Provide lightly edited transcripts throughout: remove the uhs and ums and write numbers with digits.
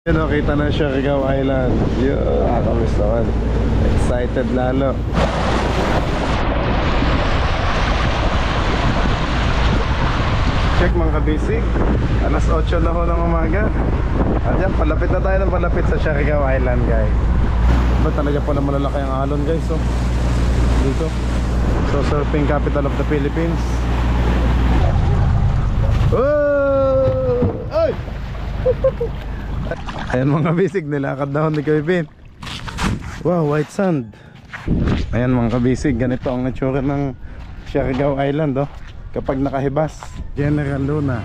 Yun o, kita na Siargao Island. Yun, nakakamiss naman. Excited lalo. Check mga kabisig, alas 8 na ho ng umaga. At yan, palapit na tayo ng palapit sa Siargao Island, guys. Ba talaga pala malalaki ang alon, guys, oh. Dito. So, surfing capital of the Philippines. Oh! Ay! Ayan mga kabisig, nilakad na ho ni Kevin. Wow, white sand. Ayan mga kabisig, ganito ang natsura ng Siargao Island, oh. Kapag nakahibas. General Luna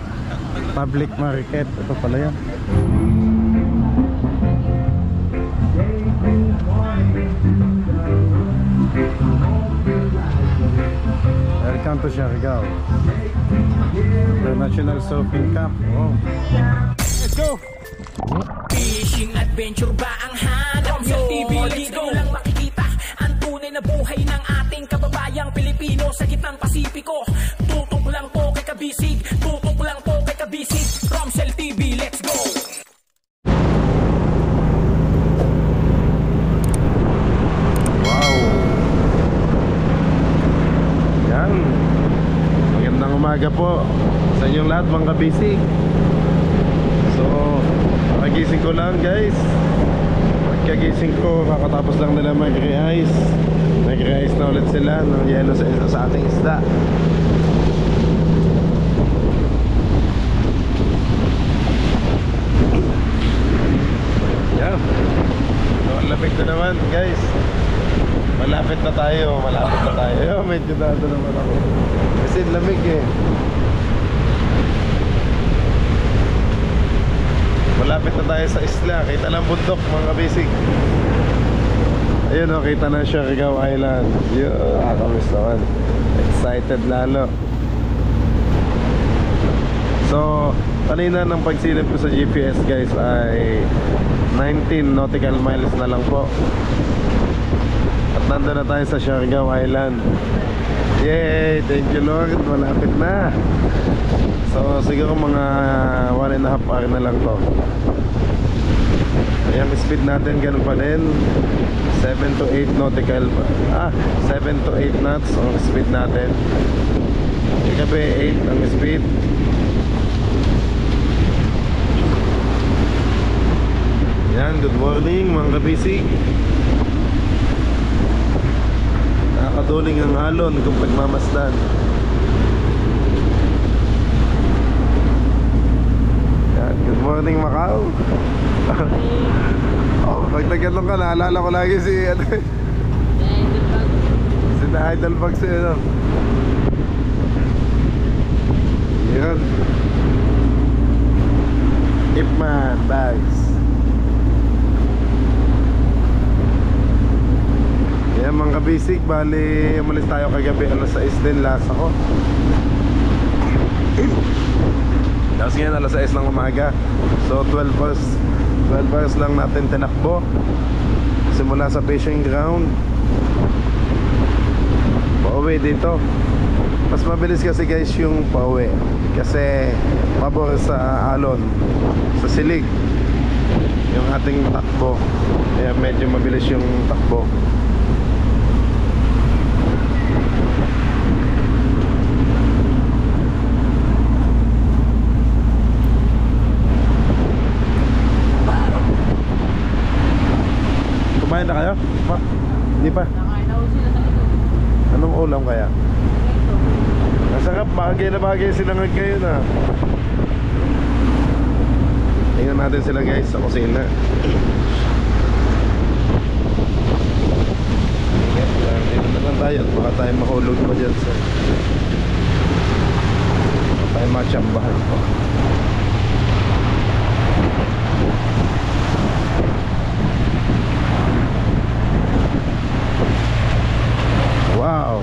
Public Market. Ito pala yan. Welcome to Siargao International Surfing Camp. Oh. Let's go! Fishing adventure ba ang hanap nyo? Sa TV dito lang makikita ang tunay na buhay ng ating kababayang Pilipino sa gitnang Pasipiko. Tutok lang po kay Kabisig, tutok lang po kay Kabisig. Romsel TV, let's go! Wow! Yan. Magandang umaga po sa inyong lahat mga Kabisig. So, kagising ko lang guys. Pagkagising ko, kakatapos lang nila mag-re-ice. Nag-re-ice na ulit sila ng yelo sa ating isda. Yan. So, lamig na naman guys. Malapit na tayo. Malapit na tayo. Medyo dado naman ako. Kasi lamig eh. Malapit na tayo sa isla. Kita lang bundok mga kabisig. Ayun o, kita na Siargao Island. Yun, nakakamiss naman. Excited lalo. So, kanina ng pagsilip ko sa GPS guys ay 19 nautical miles na lang po. At nandun na tayo sa Siargao Island. Yay! Thank you Lord. Malapit na. So siguro mga 1.5 hour na lang to. Ayan, speed natin ganun pa din. 7 to 8 nautical 7 to 8 knots ang speed natin. Gabi 8 ang speed. Yan, good morning mga kabisig. Nakakaduling ang alon kung pagmamasdan. Yan, good morning Macau. Oh, pag nagkatong ka, naalala ko lagi si si na Idol Bugs yun. Yun, Ipman Bags. Yan mga kabisig, bali umalis tayo kagabi alas 6 din last ako. Tapos ngayon alas 6 ng umaga. So 12 hours lang natin tinakbo simula sa fishing ground pauwi dito. Mas mabilis kasi guys yung pauwi kasi pabor sa alon, sa silig yung ating takbo. Kaya medyo mabilis yung takbo. Kumain na kayo? Pa? Hindi pa? Nakain na sila sa ito. Anong ulam kaya? Ito. Masarap, bagay na bagay sila ngayon na. Tingnan natin sila guys sa kusina. Dito na lang tayo at baka tayo mahulog pa dyan sa baka tayo matsambahan pa. Wow.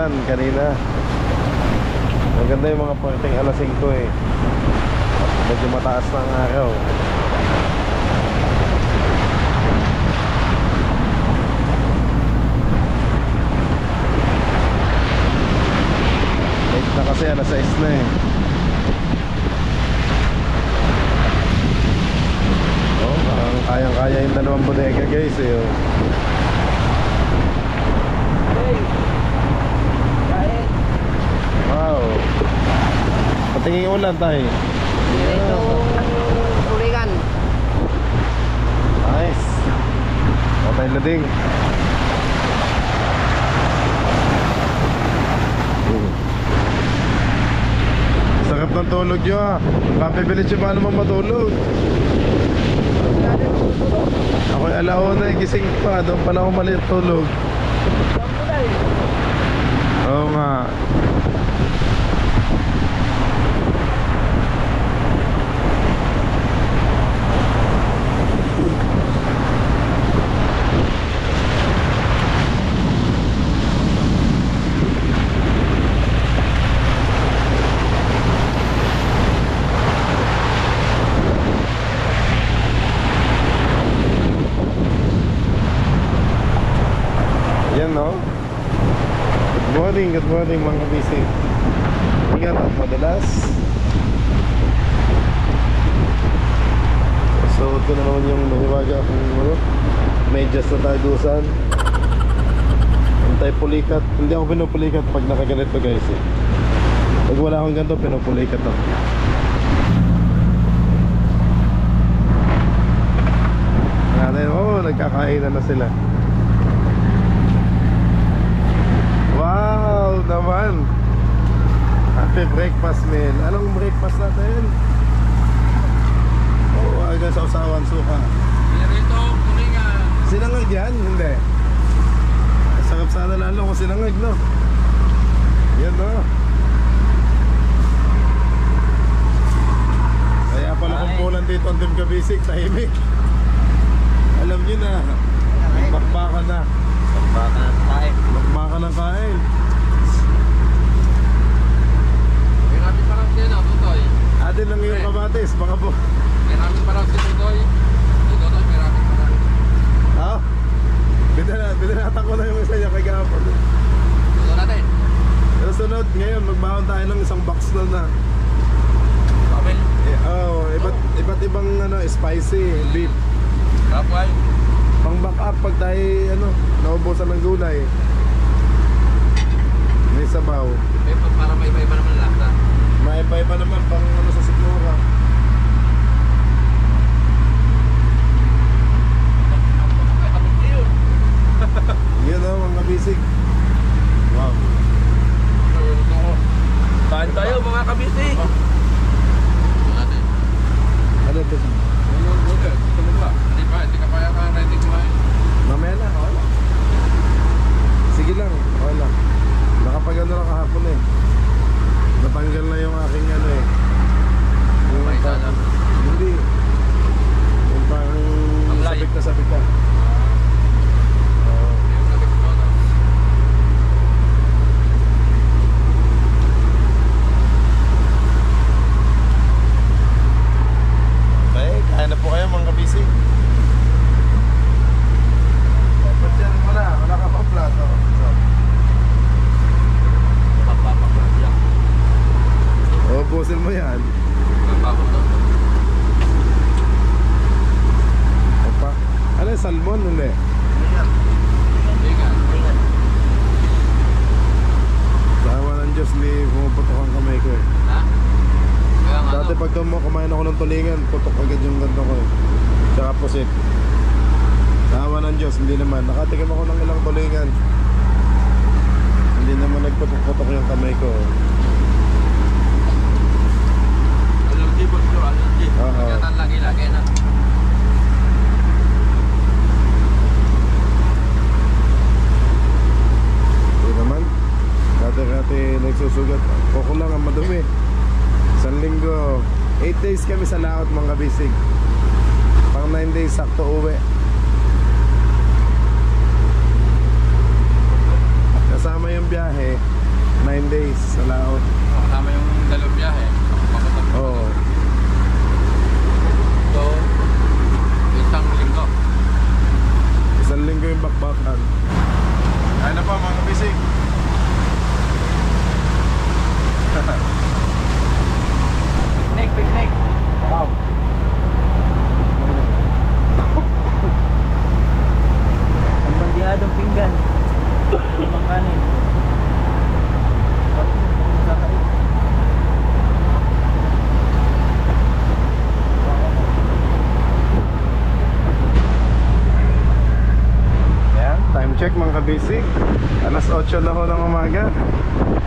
umulan kanina. Maganda yung mga parting alas 5 eh. Medyo mataas na ang araw. Late na kasi, alas 6 na eh. Oh, parang kayang-kaya yung dalawang bodega guys eh. Oh. Wow. Patingin yung ulan tayo. Dito tulingan. Nice. Patay lading. Sarap ng tulog nyo ah. Papibilit yung paano mong matulog. Ako'y alauna eh, gising pa. Doon pala ako maliit tulog. Oo nga. Yan no. Good morning mga kabisi. Ingat at madalas. Suot ko na naman yung nahiwaga kung medyas na tagusan. Anti-pulikat. Hindi ako pinupulikat pag nakaganito guys eh. Pag wala akong ganito pinupulikat ako. Natin, oh, nagkakainan na sila. Wow naman. Happy breakfast meal. Anong breakfast natin? Oh, aga sa usawan suka. Rito, kuningan. Sinangag yan? Hindi. Sarap sana lalo kung sinangag no. Yan no. Kaya pala kumpulan dito ang Team Kabisig. Tahimik. Alam nyo na. Bakbaka na. Baka tayo. Bakbaka ng kain. May namin parang din ako, Tutoy. Atin lang yung kamatis. Baka po. May namin parang si Tutoy. Tutoy, may namin parang. Ha? Binanatan ko na yung isa niya kagapon. Tutoy natin. Pero sunod, ngayon magbahon tayo ng isang box na. Babel. Iba't ibang spicy beef. Kapway. Pang back up pag tayo naubusan ng gulay. May sabaw. Para may iba-iba naman ang lasa. May iba naman pang sa sikmura. Yun o, mga kabisig. Wow. Saan tayo mga kabisi? Natin. Ano ito? Hindi ka pa yung ready kumain. Mamaya na, wala. Sige lang, wala. Nakapagano lang kahapon eh. Natanggal na yung aking yung May pang- salam. Hindi. Yung pang Amlay. sabik na sabik ka. Yung nabit ko na. Okay, kaya na po kayo mga kabisi. Dapat yan wala ka pang plato. Papapaklas lang. O, busin mo yan. Papapaklas. Opa. Ano yung salmon? Hindi. Ingat. Sa awa ng Diyos, hindi pumuputok ang kamay ko eh. Ha? Kaya nga Dati pag kumain ako ng tulingan, putok agad yung ganto ko eh. Tsaka pusit. Sa awa ng Diyos, hindi naman. Nakatikim ako ng ilang tulingan. Hindi naman nagputok-putok yung kamay ko. allergy po sure, allergy. Oo. Kaya lagi-lagi na. Hindi naman. Dati nagsusugat. Koko lang ang madumi. Isang linggo. 8 days kami sa laot mga kabisig. Pang 9 days sakto uwi. Kasama yung biyahe check mga kabisig. Alas 8 na ho ng umaga.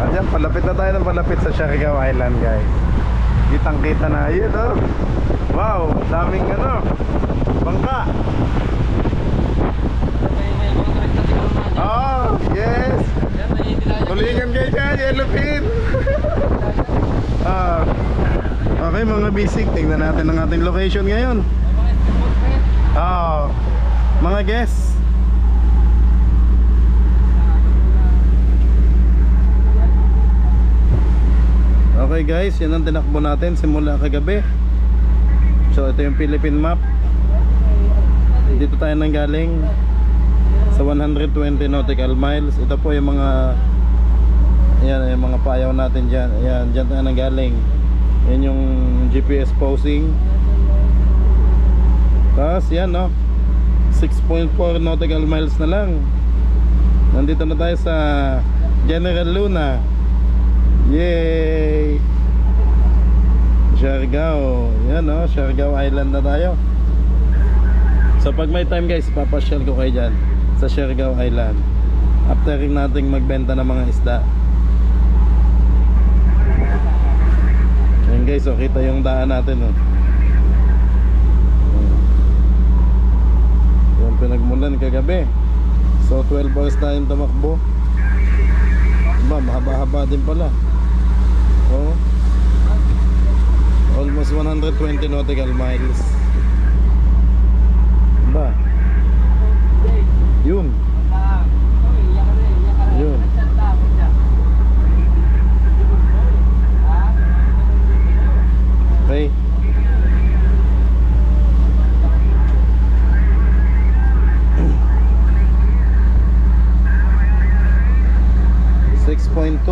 Ayan, palapit na tayo ng palapit sa Siargao Island guys. Kitang kita na yun oh. Wow, daming ano, bangka. Oh, yes. Tulingan kayo dyan, yellowfin. Okay mga bisig, tingnan natin ang ating location ngayon. Mga guests. Okay guys, yan ang tinakbo natin simula kagabi. So ito yung Philippine map. Dito tayo nanggaling sa 120 nautical miles. Ito po yung mga, ayan, yung mga payaw natin dyan. Ayan, dyan tayo nanggaling. Yan yung GPS posing. Tapos yan no, 6.4 nautical miles na lang. Nandito na tayo sa General Luna. Yay! Siargao. Yan no, Siargao Island na tayo. So pag may time guys, papasyal ko kayo dyan sa Siargao Island. After nating magbenta ng mga isda. Yan guys, so kita yung daan natin oh. Yung pinagmulan kagabi. So 12 hours tayong tumakbo. Diba, mahaba-haba din pala. Oh, almost 120 nautical miles. Diba? Yun. Yun. Okay.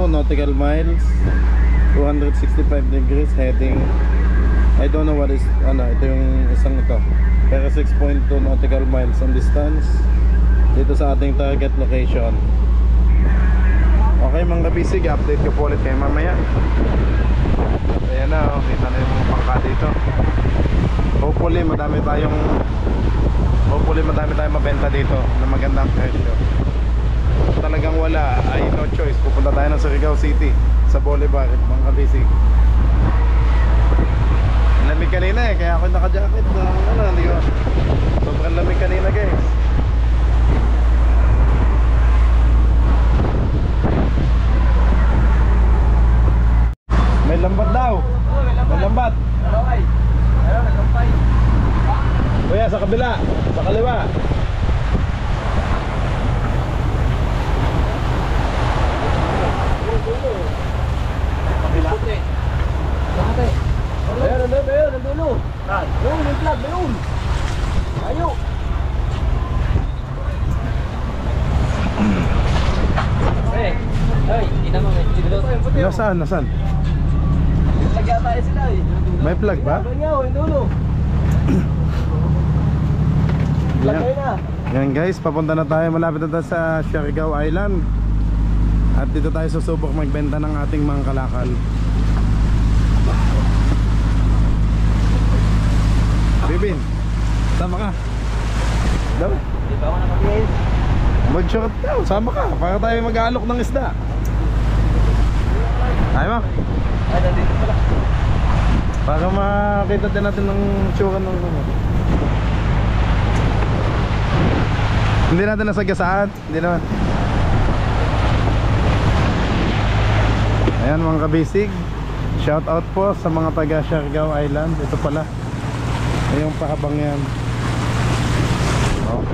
nautical miles, 265 degrees heading. I don't know what is, ito yung isang ito. Pero 6.2 nautical miles ang distance dito sa ating target location. Okay mga kabisig, update ko po ulit kayo mamaya. Ayan na, kita na yung pangka dito. Hopefully madami tayong mabenta dito na magandang presyo. Kung talagang wala ay no choice, pupunta tayo ng Surigao City sa Boulevard mga kabisig. Lamig kanina kaya ako naka-jacket. Hindi ko, sobrang lamig kanina guys. May lambat daw. May lambat. Kuya, sa kabila, sa kaliwa. Kabila. Ayun, ang dulo. Ayun, yung flag, ayun. Ayo. Hey, kita mo, Nasaan? lagyan tayo sila eh. May flag ba? Yung dulo. Yan guys, papunta na tayo, malapit na tayo sa Siargao Island. At dito tayo susubok magbenta ng ating mga kalakal. Bibin, sama ka. Daw. Di ba ako nakapagayos? Mag-short daw, sama ka para tayo mag-aalok ng isda. Ayaw mo? Ay, nandito pala. Para makita din natin ng tsura ng hindi natin nasagasaan. Hindi naman. Ayan mga kabisig, shout out po sa mga taga Siargao Island. Ito pala yung pahabang yan. Oh.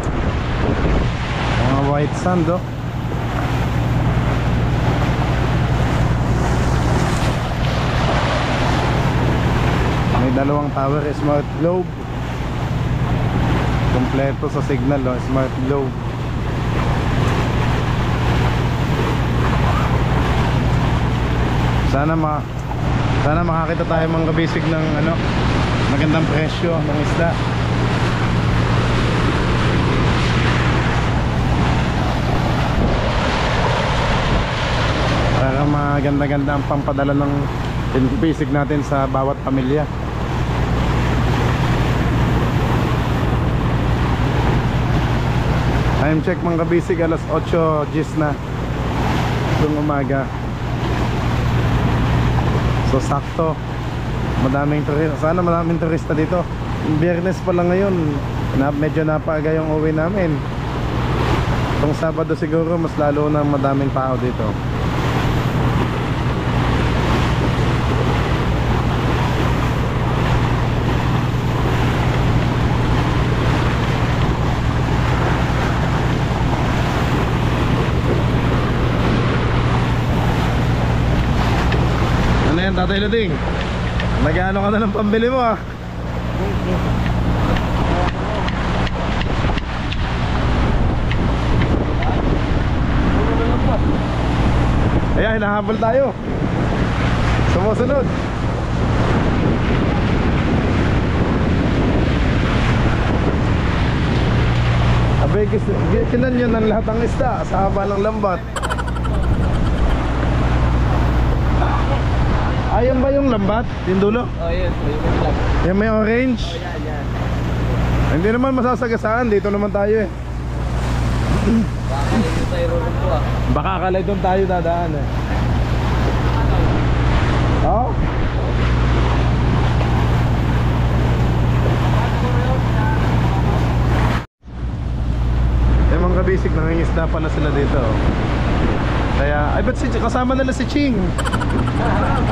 Mga white sand oh. May dalawang tower, smart globe. Kompleto sa signal oh, smart globe. Sana makakita tayo mga kabisig ng magandang presyo ng isda. Para maganda-ganda ang pampadala ng pinpisig natin sa bawat pamilya. Ay Time check mga kabisig, alas 8 gis na ng umaga. So sakto, madaming turista. Sana maraming turista dito. Biyernes pa lang ngayon, medyo napaaga yung uwi namin. Itong Sabado siguro mas lalo na madaming tao dito. Ano yan, Tatay Luding? Nag-ano ka na ng pambili mo ah. Ayan, hinahabol tayo. Sumusunod. Abay, kinan yun ng lahat ng isda sa haba ng lambat. Ayan ba yung lambat? Yung dulo? Oh, yun. Yung may orange? Oh, yan. Hindi naman masasagasaan. Dito naman tayo eh. Baka yun tayo ron po ah. Baka akala doon tayo dadaan eh. Oo? Eh mga kabisig, nangingisda pala sila dito. Kaya, ay ba't kasama nila si Ching?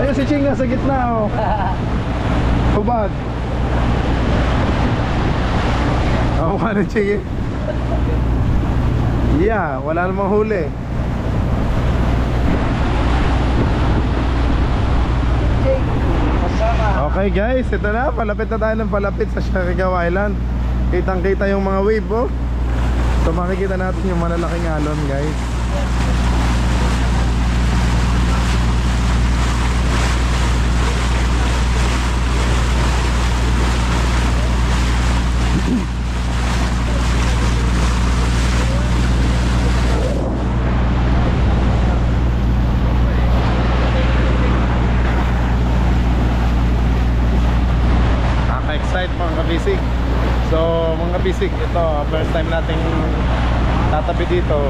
Ayun si Ching nasa gitna oh. Hubad. Oo nga ni Ching eh. Yeah, wala namang huli. Okay guys, ito na, palapit na tayo ng palapit sa Siargao Island. Kitang kita yung mga wave oh. So makikita natin yung malalaking alon guys. Nakaka-excite mga kabisig. So mga kabisig, ito first time nating tatabi dito.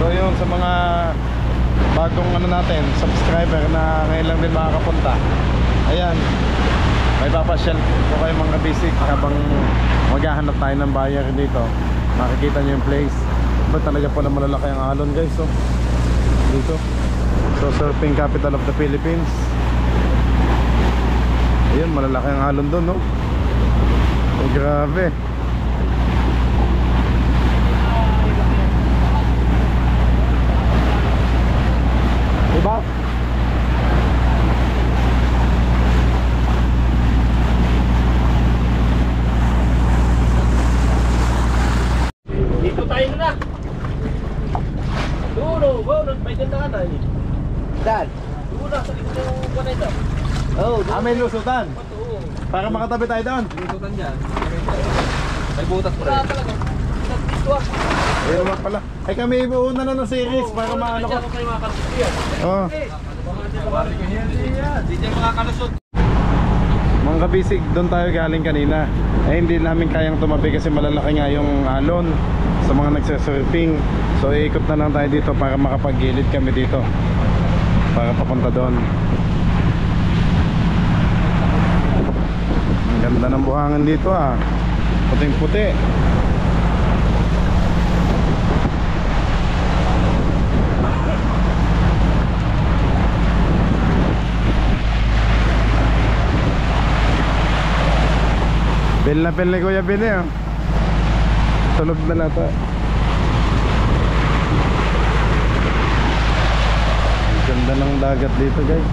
So yun, sa mga bagong ano natin, subscriber na ngayon lang din makakapunta, ayan, may papasyal po kayo mga kabisig habang maghahanap tayo ng buyer dito. Makikita nyo yung place. Ba talaga po na malalaki ang alon guys oh. Dito. So surfing capital of the Philippines. Ayun, malalaki ang alon doon no. Oh, grabe. Diba? Dito tayo na. Dulo, may ganda ka na eh. Dan. Dulo, sa likod ng buwan na ito. Oh, May lusutan. Oo. Para makatabi tayo doon. Lusutan dyan. May butas pa rin. Wala talaga. Dito ah. Ayun naman pala. Ay kami ibuuna na ng series para maano ko. Diyan kayo makakalusot yan. Oh. Di dyan makakalusot. Mga kabisig, doon tayo galing kanina. Eh hindi namin kayang tumabi kasi malalaki nga yung alon sa mga nagsasurfing. So iikot na lang tayo dito para makapag-gilid kami dito para papunta doon. Ang ganda ng buhangin dito ah. Puting puti. Bel na bel ni Kuya Bini oh. Tulog na nata. Ang ganda ng dagat dito guys.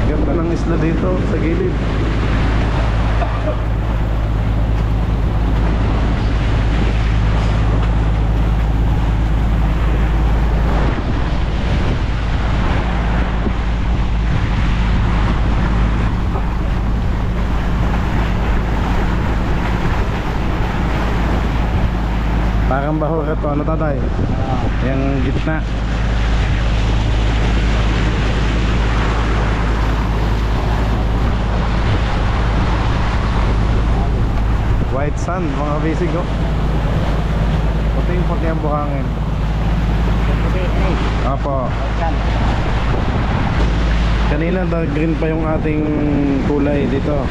Ang ganda ng isla dito sa gilid. Parang bahura to, ano tatay? Yung gitna. White sand, mga bisig, oh. Puting-puti ang buhangin. Apo. Kanina dark green pa yung ating kulay dito.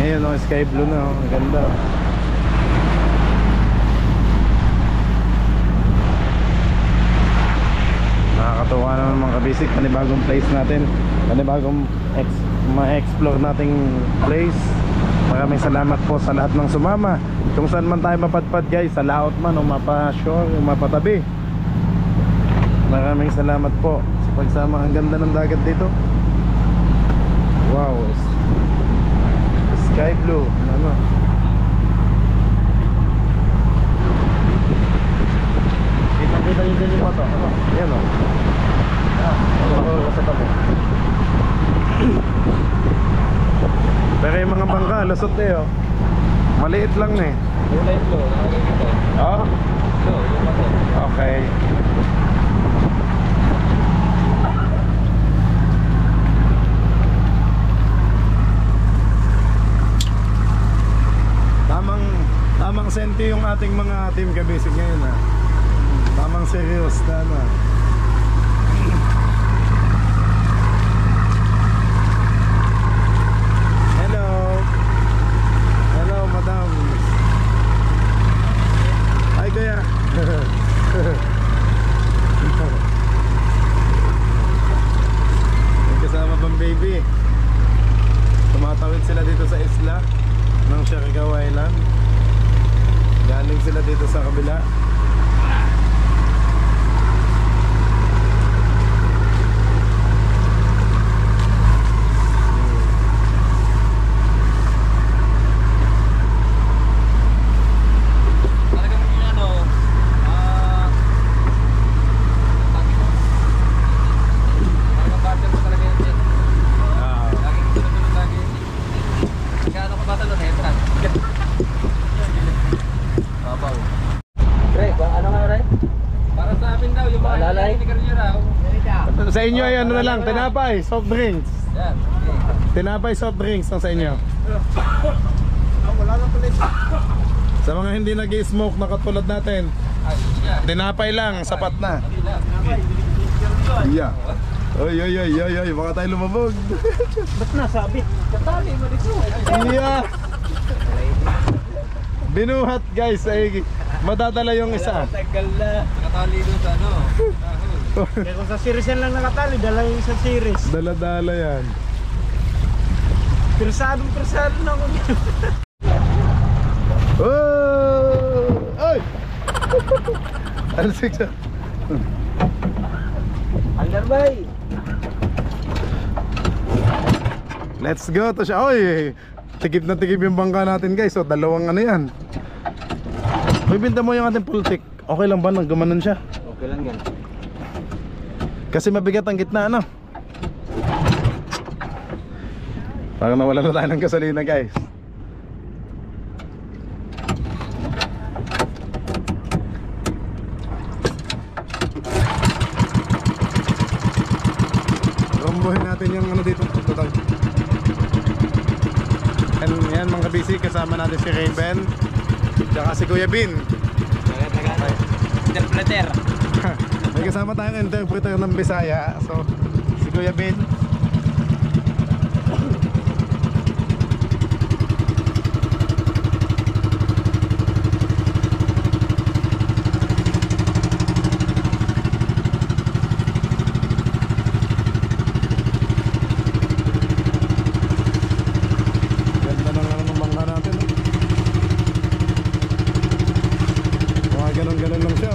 Ngayon, oh, sky blue na, oh. Ang ganda. Nakakatuwa naman mga kabisik. Panibagong place natin, panibagong ma-explore nating place. Maraming salamat po sa lahat ng sumama. Kung saan man tayo mapadpad guys, sa laot man o mapa-shore o mapatabi, maraming salamat po sa pagsama. Ang ganda ng dagat dito. Wow, sky blue. Ano? Kita nyo din yung mata. Ano? Yan o. Sa tabi. Pero yung mga bangka, lusot eh oh. Maliit lang eh. Kulay blue, nakakita. Oh? Blue, yung mata. Okay. Tamang senti yung ating mga team kabisig ngayon ha. Tamang serious na ano. Hello. Hello madam. Hi kuya. May kasama bang baby? Tumatawid sila dito sa isla ng Siargao Island. Galing sila dito sa kabila. Talagang yung ano, talagang partner mo talaga yan. Laging tulog lagi. Kaya ano ka ba talon? Headstand. Babaw. Pre, ano nga Ray? Para sa amin daw, yung mga sticker nyo raw. Sa inyo ay ano na lang, tinapay, soft drinks. Yan, okay. Tinapay, soft drinks ang sa inyo. Wala lang tulit. Sa mga hindi nag-smoke na katulad natin, Ay, siya. tinapay lang, sapat na. Yeah. Oy, oy, oy, oy, oy, baka tayo lumabog. Ba't nasabi? Katali mo dito. Yeah. Binuhat guys, ay madadala yung isa. Tagal na. Katali doon sa ano. Kaya kung sa series yan lang nakatali, dala yung sa series. Dala-dala yan. Persado na ako. Oh! Ay! Ano siya? Underbay. Let's go to siya. Oy! Tikip na tikip yung bangka natin guys. So dalawang ano yan. Bibinta mo yung ating pultik. Okay lang ba nang gumanon siya? Okay lang yan. Kasi mabigat ang gitna ano. Parang nawala na tayo ng gasolina guys. Rombohin natin yung ano dito. Yan mga kabisi, kasama natin si Raven tsaka si Kuya Bin. Interpreter. May kasama tayong interpreter ng Bisaya. So, si Kuya Bin. Ganda ng ano ng bangka natin. Mga ganun-ganun lang siya.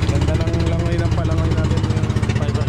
Ganda ng langoy ng palangoy natin yung fiber.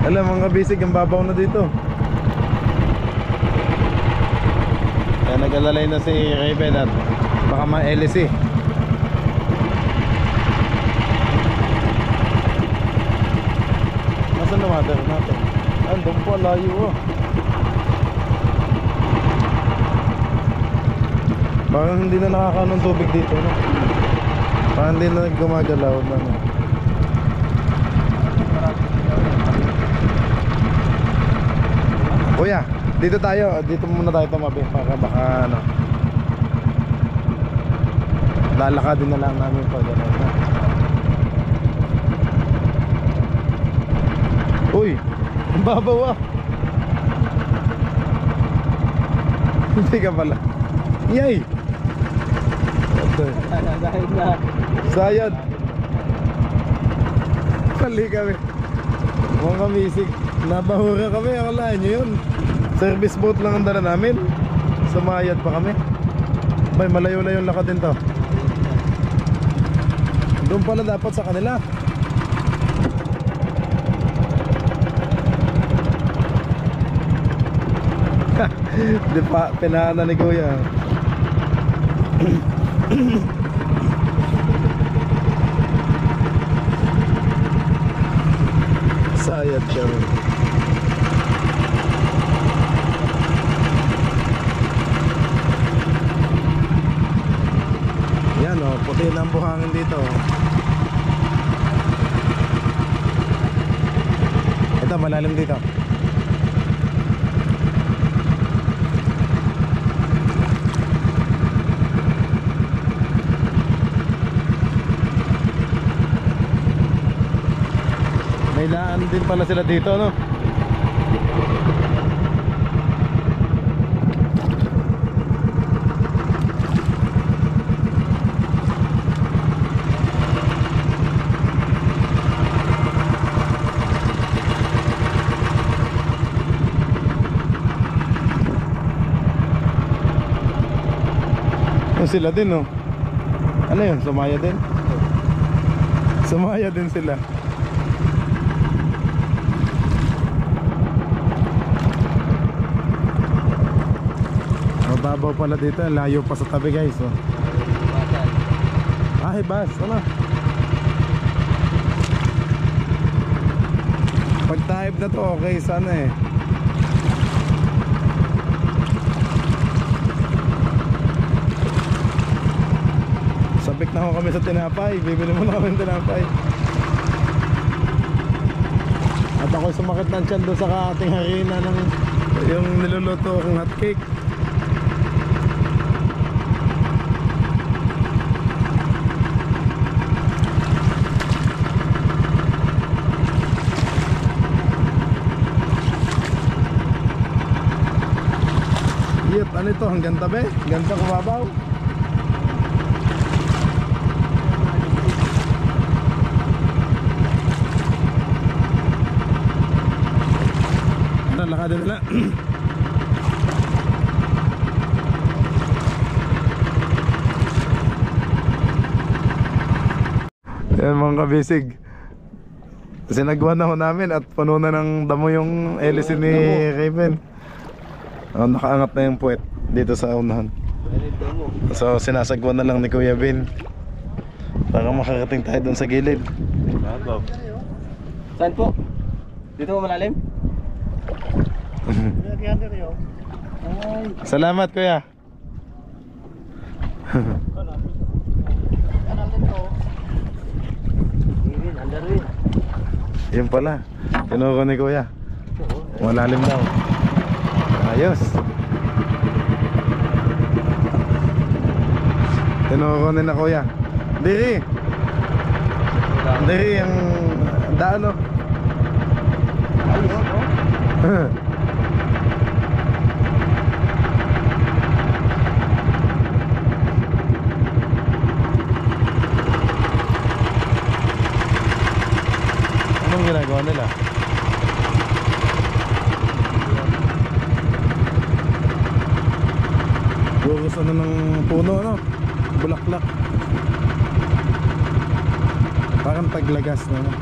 Alam, mga bisig, ang babaw na dito. Kaya nag-alalay na si Raven at baka ma-LC. Nasaan na mother natin? Andun po, layo oh. Parang hindi na nakakaanong tubig dito, no? Parang hindi na gumagalaw na, no? Kuya, dito tayo. Dito muna tayo tumabi para baka ano, lalakadin na lang namin pag ano, no? Uy, ang babaw ah. Hindi ka pala. Yay! Sayad. Pali kami. Mga kamisig. Nabahura kami. Akalaan nyo yun. Service boat lang ang dala namin. Sumayad pa kami. Bay, malayo-layo yung lakad din to. Doon pala dapat sa kanila. Di pa, pinaanan ni Kuya. Sayad siya. Yan o, puti na ang buhangin dito. Ito, malalim dito. May laan din pala sila dito, no? Sila din, no? Ano yun? Sumaya din? Sumaya din sila. Mababaw pala dito. Layo pa sa tabi, guys, oh. Ay, bas. Ano? Pag type na to, okay. Sana eh. Sabik na ako kami sa tinapay. Bibili mo na kami ng tinapay. At ako'y sumakit ng tiyan doon sa ating harina ng yung niluluto kong hot cake. Yut, ano ito? Hanggang tabi? Hanggang sa kumabaw? Lakad nila. Yan mga kabisig, sinagwan na ho namin at puno na ng damo yung LC ni Raven. Nakaangat na yung puwet dito sa unahan. So sinasagwan na lang ni Kuya Bin para makarating tayo dun sa gilid. Saan po? Dito mo malalim? Salamat, Kuya. Yun pala, tinuko ni Kuya. Malalim daw. Ayos. Tinuko ni na Kuya. Diri. Diri ang daan, no? Anong ginagawa nila? Gugos ano ng puno, no? Bulaklak. Parang taglagas na, no?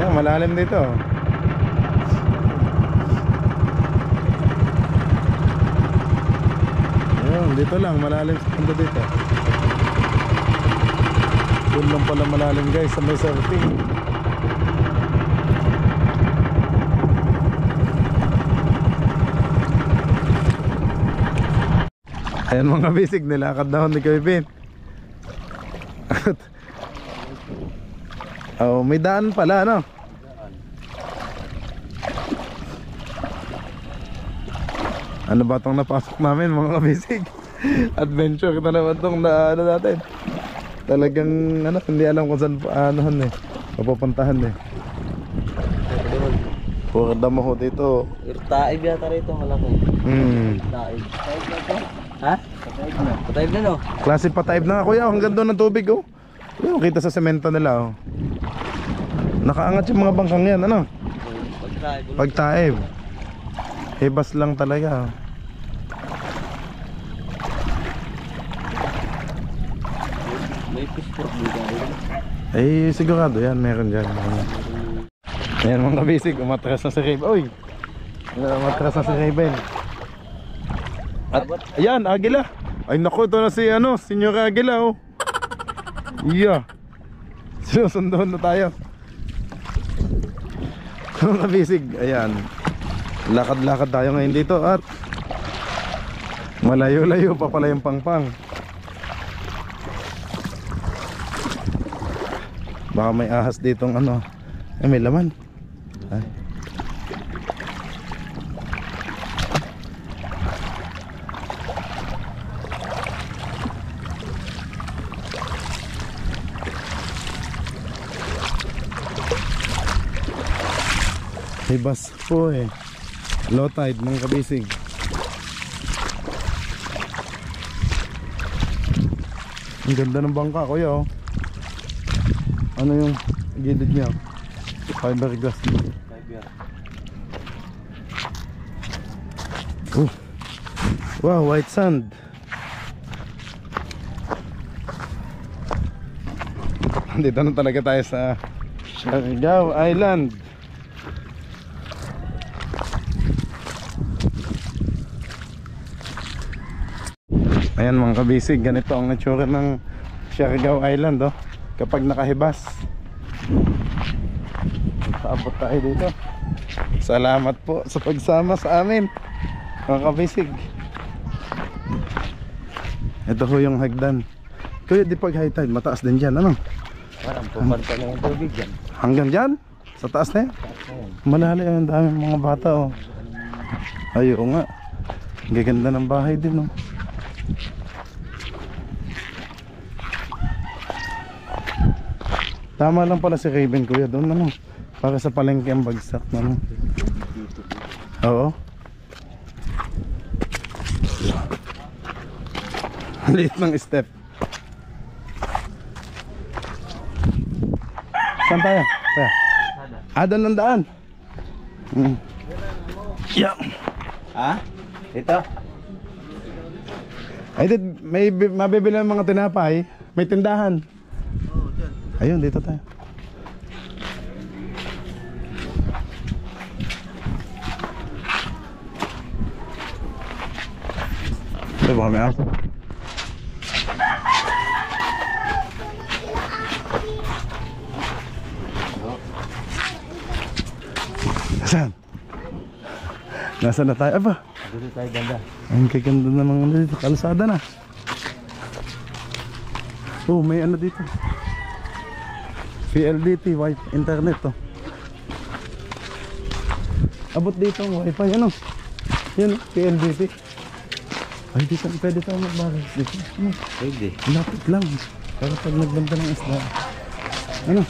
Ayan, malalim dito. Ayan, dito lang, malalim sa punta dito. Doon lang pala malalim guys, sa may surfing. Ayan mga bisig, nilakad na ni Kevin. Oh, may daan pala, no? Ano ba itong napasok namin mga kabisig? Adventure na naman itong na, ano natin. Talagang ano, hindi alam kung saan anohan eh, mapupuntahan eh. Puro damo ho dito. Taib yata rito, malaki. Taib. Taib na to? Ha? Taib na. Taib na no? Klase pa type na kuya, hanggang doon ng tubig oh. Yung kita sa semento nila oh. Nakaangat yung mga bangkang yan, ano? Pagtaib. Pagtaib. Hebas lang talaga oh. May passport dito. Eh sigurado yan, meron dyan. Ayan mga kabisig, umatras na si Raven. Uy! Umatras na si Raven. At ayan, Agila. Ay naku, ito na si ano, Senyor Agila oh. Yeah. Sinusundoon na tayo. Mga kabisig, ayan. Lakad-lakad tayo ngayon dito at malayo-layo pa pala yung pangpang. Baka may ahas ditong ano. Eh may laman. Ay. May bus po eh. Low tide mga kabisig. Ang ganda ng bangka kuya oh. Ano yung gilid niya? Fiberglass. Wow, white sand. Dito na talaga tayo sa Siargao Island. Ayan mga kabisig, ganito ang itsura ng Siargao Island oh. Kapag nakahibas. Paabot tayo dito. Salamat po sa pagsama sa amin mga kabisig. Ito ho yung hagdan. Kuya, di pag high tide mataas din dyan, ano? Parang pupunta na yung tubig yan. Hanggang dyan? Sa taas na yan? Malali ang daming mga bata oh. Ay oo nga. Gaganda ng bahay din oh. Tama lang pala si Raven kuya doon ano. Para sa palengke ang bagsak na ano. Oo. Liit ng step. Saan tayo? Kaya? Doon ng daan. Yeah. Ha? Ito? Ay, may mabibili ng mga tinapay. May tindahan. Ayun, dito tayo. Ito baka may aso. Nasaan? Nasaan na tayo? Aba, Dito tayo ganda. ang kaganda na ng ano dito. Kalsada na. Oh, may ano dito. PLDT, wifi, internet to. Abot dito ang wifi, ano? Yan, PLDT. Ay, dito, pwede tayo magbagas dito. Ano? Pwede. Lapit lang. Para pag nagbanta ng isda. Ano?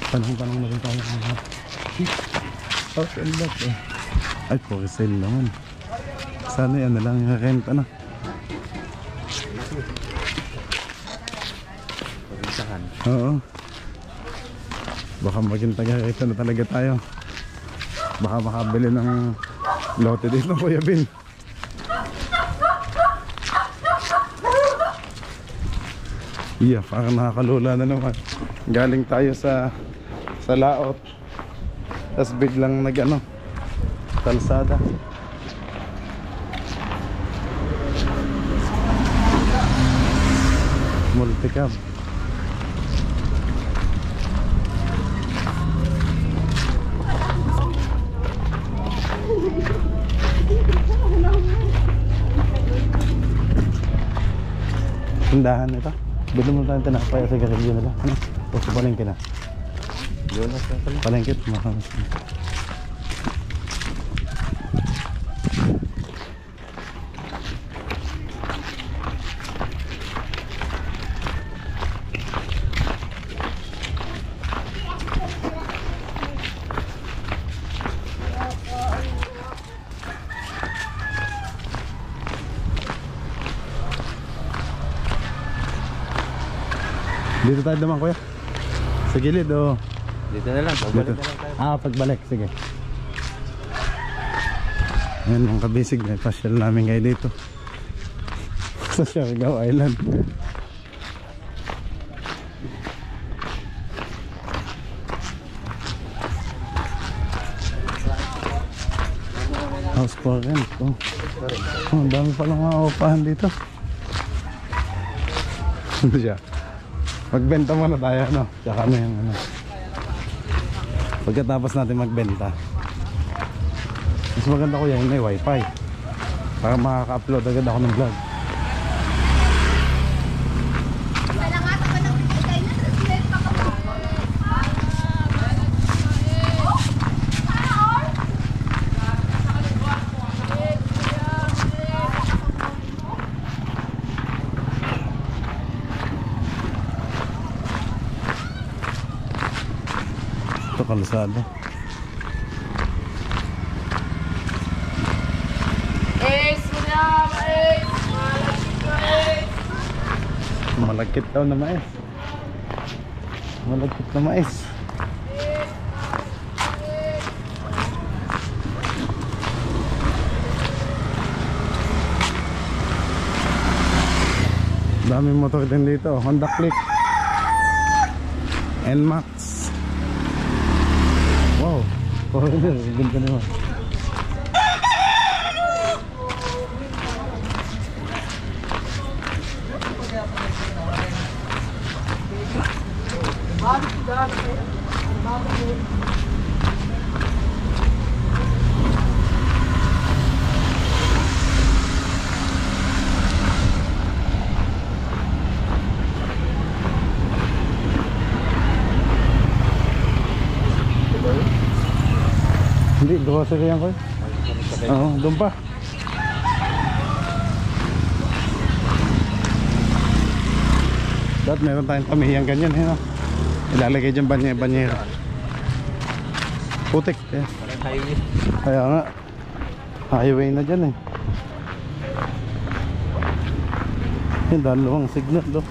Panang-panang na rin tayo. House and lot eh. Ay, for sale naman. Sana yan na lang yung rent, ano? Pagkasahan. Oo. Baka maging taga-rito na talaga tayo. Baka makabili ng lote dito, Kuya Bin. Yeah, parang nakakalula na naman. Galing tayo sa sa laot. Tapos biglang nag-ano, kalsada. Multicab. Tindahan ito. Bili mo tayo tinapay sa garilyo nila. Ano? O sa palengke na. Yun na sa Palengke. Makakas. Dito tayo naman kuya. Sa gilid o. Dito na lang, pagbalik na lang tayo. Pagbalik, sige. Ayan mga kabisig, may pasyal namin kayo dito sa Siargao Island. House for rent. Ang dami palang mga upahan dito. Ano siya? Magbenta muna tayo, ano? Tsaka ano yung ano. Pagkatapos natin magbenta, mas maganda ko yung may wifi para makaka-upload agad ako ng vlog. Ito kalsada. Malagkit daw na mais. Malagkit na mais. Daming motor din dito. Honda Click, NMAX. Wow, foreigner, ganda naman. Hindi, grocery yan ko. Oo, doon pa. Dapat meron tayong pamihiyang ganyan, no? Ilalagay dyan banyera. Putik, eh. Kaya nga, highway na dyan, eh. Yung dalawang signal, do.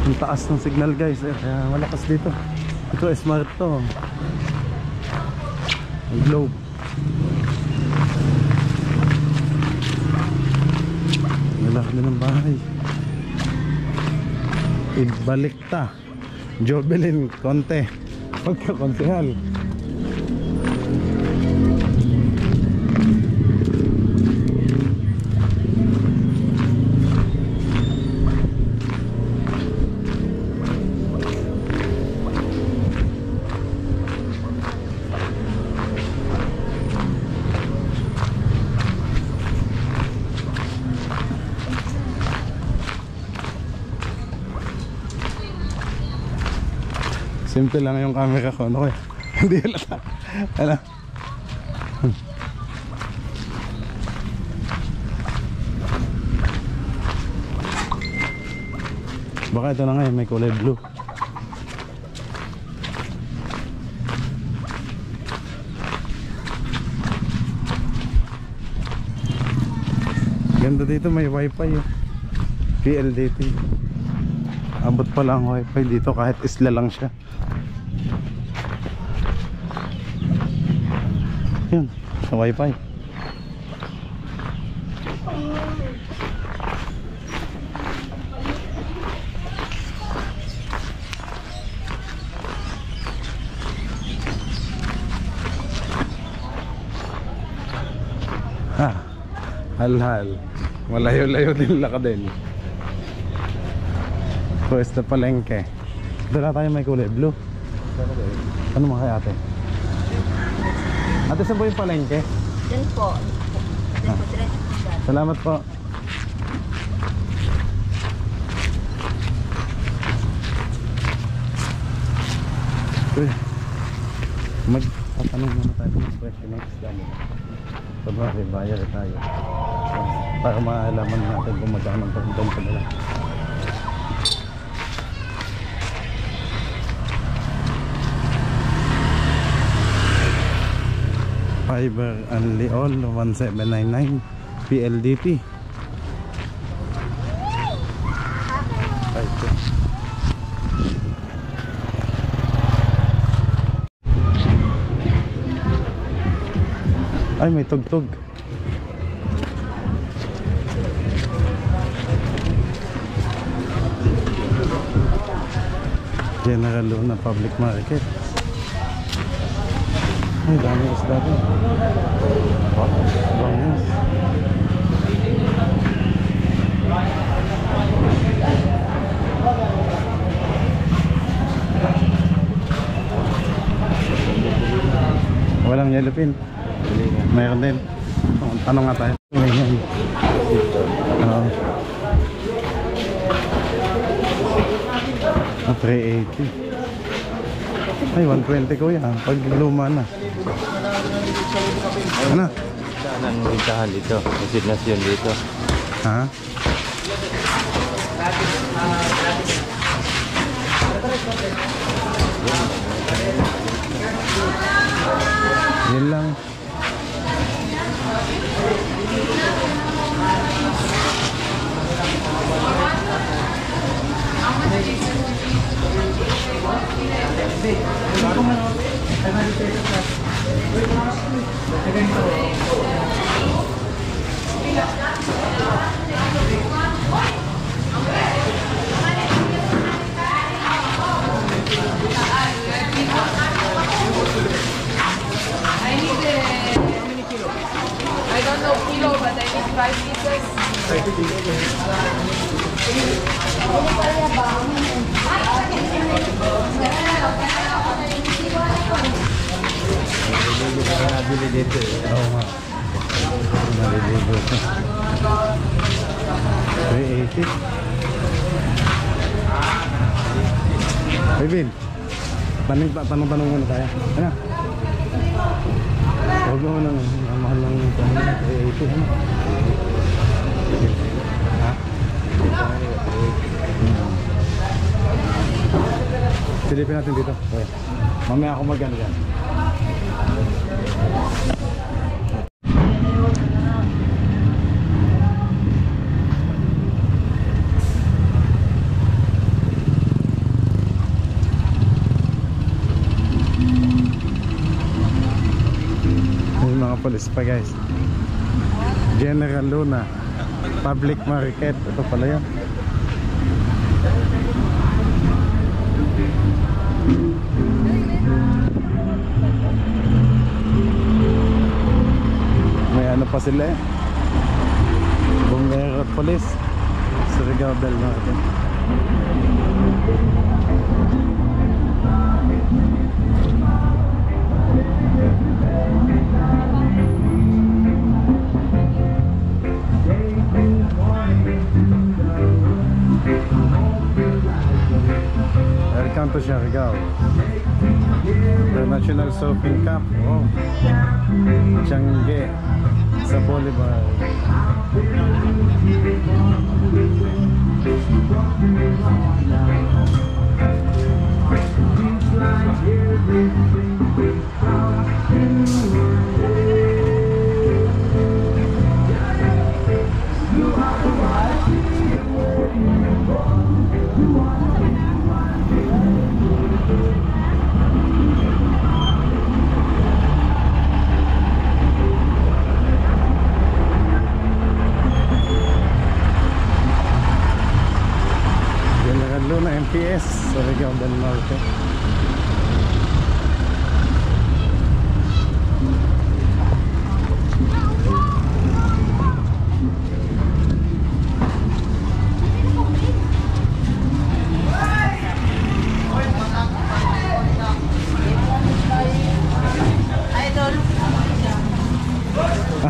Ang taas ng signal, guys, eh. Kaya malakas dito. Ito, smart to. Ang globe. Malaki na ng bahay. Ibalik ta Jobelin Conte pagkakonsehal. Simple lang yung camera ko, ano kaya? Hindi halata. Ano? Baka ito na nga may kulay blue. Ganda dito, may wifi eh. PLDT. Abot pa lang wifi dito kahit isla lang siya. Yun, sa wifi. Halhal. Malayo-layo din lakadin. Pwesta palengke. Dala tayo may kulay blue. Ano mga kaya ate? Ate, saan po yung palengke? Diyan po. Diyan po, diretso po dyan. Salamat po. Uy, magtatanong muna tayo ng presyo ng isda nila. Pagmari, bayar tayo. Para maalaman natin kung magkano ang pagpunta nila. Fiber only all 1799 PLDT. Ay, may tugtog. General Luna Public Market. Ay, dami isda doon. Bangis. Walang yellow pin. Mayroon din. Tanong nga tayo. Ayan. Oo. 380. Ay, 120 ko yan. Pag luma na. Ano? Saan ang rintahan dito? Designation dito. Ha? Yan lang. I don't know kilo, but I need 5 pieces. Nabili dito. Oo nga. Naliligo. 380. Hey, Vin. Tanong muna tayo. Ano? Huwag mo nang mahal ng 380. Ano? Ha? Silipin natin dito. Okay. Mamaya ako mag-ano yan. May mga polis pa guys. General Luna Public Market. Ito pala yun. May ano pa sila eh. Bumbero at polis. Surigao del Norte. Welcome to Surigao. International Shopping Cup. Oh. Tiangge sa Bolivar. General Luna MPS, Surigao del Norte.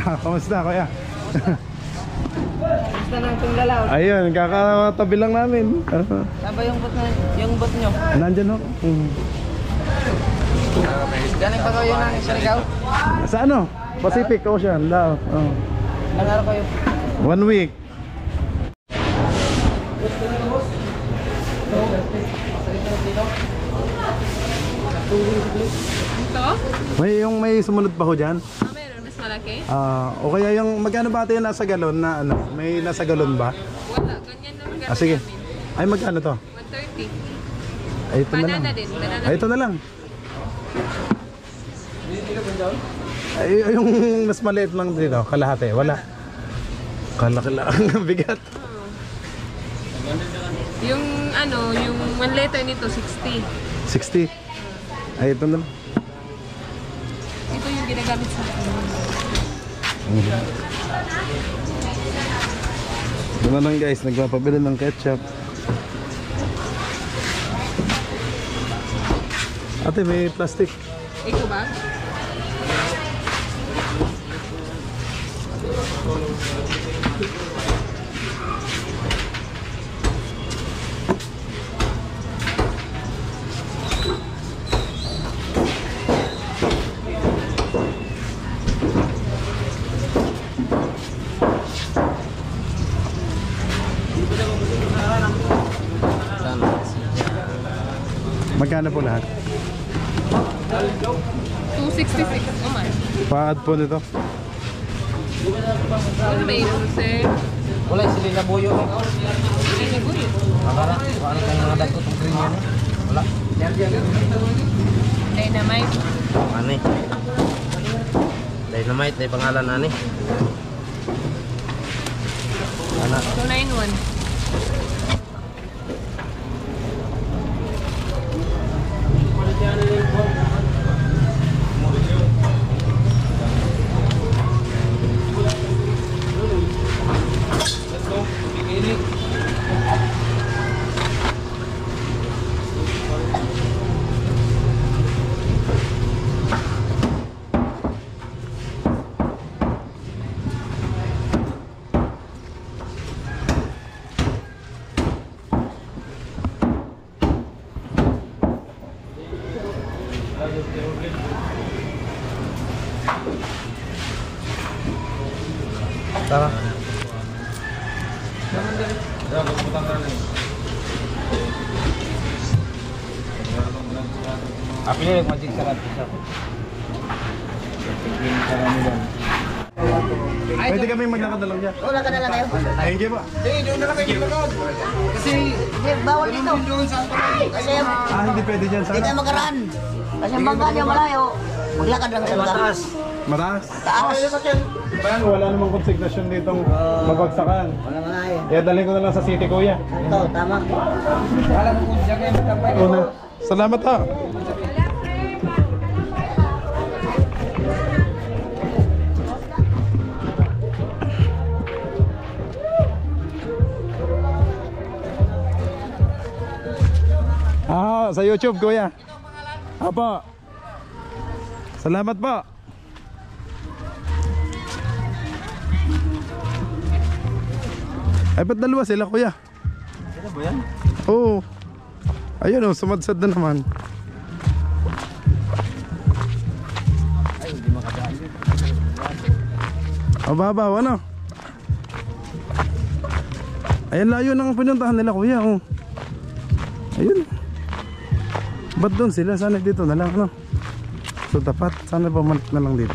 Kamusta kuya? Gusto na itong lalaw. Ayun, kakatabi lang namin. Saba yung bot nyo. Nandyan ho. Galing pa kayo ng Surigao? Sa ano? Pacific Ocean daw. Oh. Ilang araw kayo? 1 week. Ito? May sumunod pa ho dyan? Meron, mas malaki? O kaya yung magkano ba ito yung nasa galon na ano? May nasa galon ba? Wala, ganyan na rin Ah, sige. namin. Ay, magkano to? 130. Ay, ito na lang. Banana din, banana Ay, ito na lang. Ay, yung mas maliit lang dito, kalahati. Wala. Kala ang bigat. Yung ano, yung 1 liter nito, 60. 60. Ay, ito na lang. Ito yung ginagamit sa akin. Ito na lang guys, nagpapabili ng ketchup. Ate, may plastic. Ikaw ba? Magkano po lahat? 266. Oh my. Pa-add po nito. Ano ba yun, sir? Wala sila na buyo. Hindi ko yun. Akala, ano kang mga dagot ng green yan? Wala. Dynamite. Ano eh? Dynamite, na pangalan ani. Ana. 291. Tara. Api ni magic sarap isa. Pwede kami maglakad-dalong dyan. Wala ka na lang kayo. Thank you po. Hindi, bawal dito. Kasi Hindi pwede dyan hindi sana. tayo makaraan. Kasi ang bangka niya malayo. Maglakad lang sa mataas. Mataas. Taas. Paano? Wala namang konsignasyon ditong magbagsakan. Wala nga eh. Kaya dalhin ko na lang sa city, kuya. Ito, tama. Una. Salamat ha. Sa YouTube, kuya. Apo. Salamat po. Ay, ba't dalawa sila, kuya? Ano ba yan? Oo. Ayun, sumadsad na naman. Ay, hindi makadaan din. Babaw, ano? Ayan, layo nang pinuntahan nila, kuya. Oh. Ayun. Ba't doon sila? Sana dito na lang, ano? So, tapat. Sana pamalik na lang dito.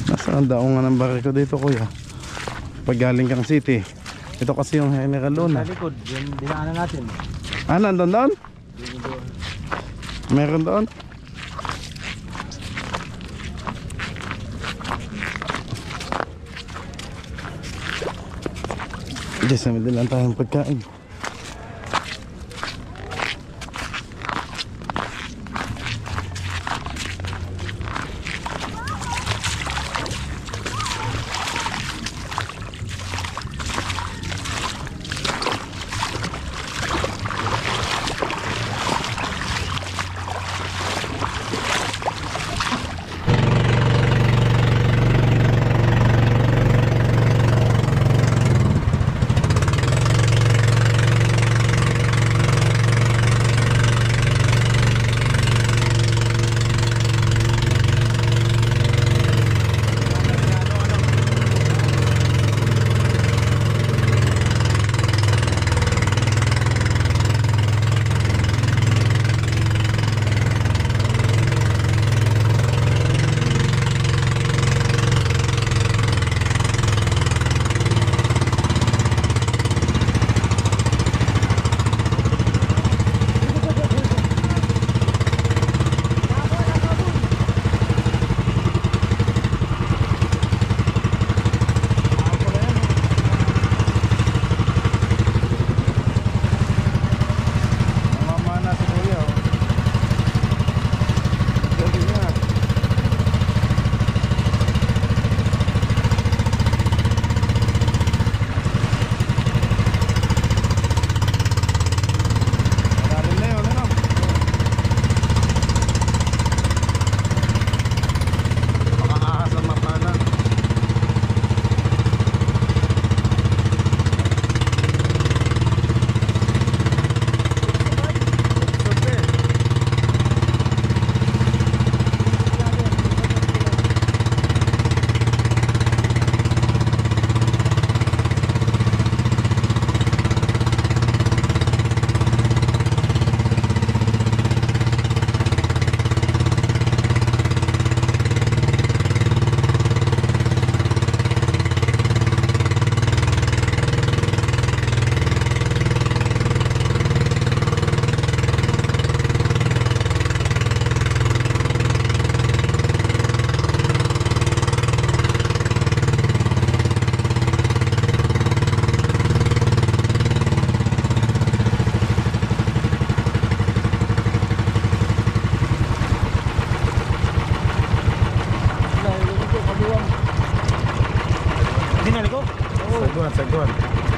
Nasaan daong nga ng bariko dito, kuya? Pag galing kang city. Ito kasi yung General Luna. Sa likod, yung dinaanan natin. Nandun doon? Meron doon? Diyos, may dalang tayong pagkain. Original ko? Sagwan, sagwan.